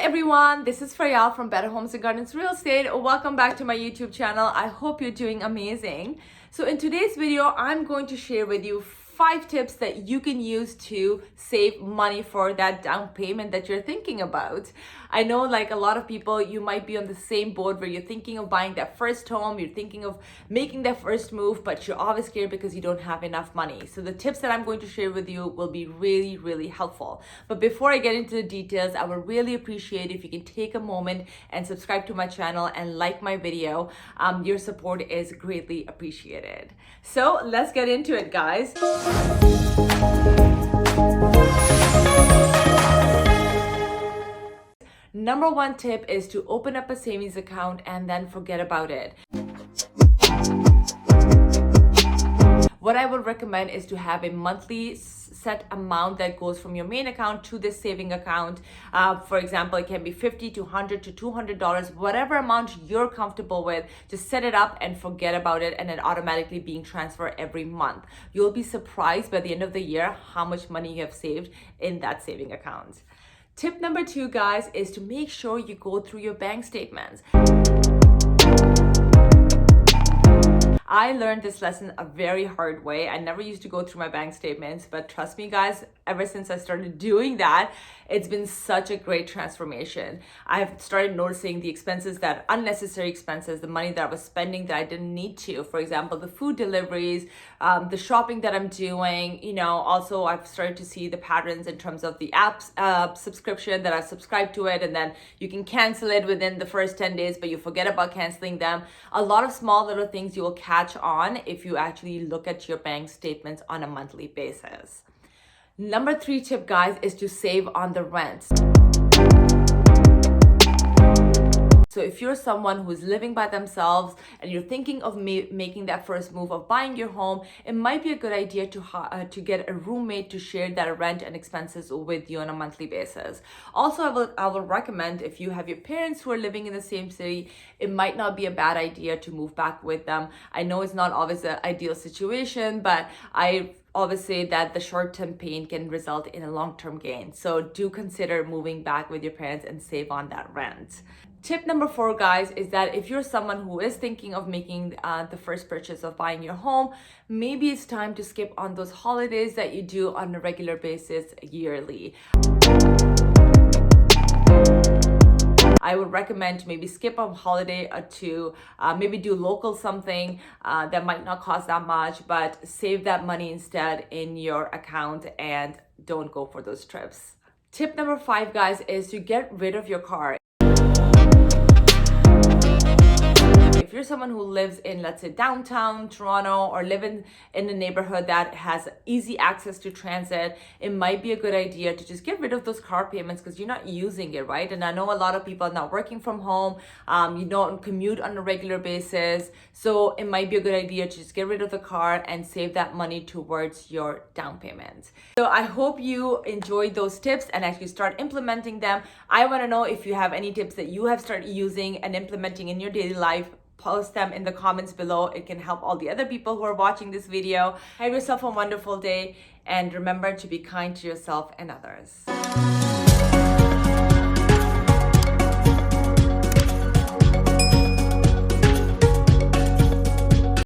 everyone, this is Faryal from Better Homes and Gardens Real Estate. Welcome back to my YouTube channel. I hope you're doing amazing. So in today's video, I'm going to share with you 5 tips that you can use to save money for that down payment that you're thinking about. I know like a lot of people, you might be on the same boat where you're thinking of buying that first home, you're thinking of making that first move, but you're always scared because you don't have enough money. So the tips that I'm going to share with you will be really helpful. But before I get into the details, I would really appreciate if you can take a moment and subscribe to my channel and like my video. Your support is greatly appreciated. So let's get into it, guys. Number 1 tip is to open up a savings account and then forget about it. What I would recommend is to have a monthly set amount that goes from your main account to this saving account. For example, it can be $50 to $100 to $200, whatever amount you're comfortable with. Just set it up and forget about it, and it automatically being transferred every month. You'll be surprised by the end of the year how much money you have saved in that saving account. Tip number 2, guys, is to make sure you go through your bank statements. I learned this lesson a very hard way. I never used to go through my bank statements, but trust me, guys, ever since I started doing that, it's been such a great transformation. I've started noticing the expenses, that unnecessary expenses, the money that I was spending that I didn't need to. For example, the food deliveries, the shopping that I'm doing. Also I've started to see the patterns in terms of the apps subscription that I subscribed to it, and then you can cancel it within the first 10 days, but you forget about canceling them. A lot of small little things you will catch on if you actually look at your bank statements on a monthly basis. Number 3 tip, guys, is to save on the rent. So if you're someone who's living by themselves and you're thinking of making that first move of buying your home, it might be a good idea to get a roommate to share that rent and expenses with you on a monthly basis. Also, I will recommend, if you have your parents who are living in the same city, it might not be a bad idea to move back with them. I know it's not always an ideal situation, but I always say that the short-term pain can result in a long-term gain. So do consider moving back with your parents and save on that rent. Tip number 4, guys, is that if you're someone who is thinking of making the first purchase of buying your home, maybe it's time to skip on those holidays that you do on a regular basis yearly. I would recommend to maybe skip a holiday or 2, maybe do local something that might not cost that much, but save that money instead in your account and don't go for those trips. Tip number 5, guys, is to get rid of your car. If you're someone who lives in, let's say, downtown Toronto, or live in a neighborhood that has easy access to transit, it might be a good idea to just get rid of those car payments because you're not using it, right? And I know a lot of people are not working from home, you don't commute on a regular basis, so it might be a good idea to just get rid of the car and save that money towards your down payment. So I hope you enjoyed those tips and actually start implementing them. I want to know if you have any tips that you have started using and implementing in your daily life. Post them in the comments below. It can help all the other people who are watching this video. Have yourself a wonderful day, and remember to be kind to yourself and others.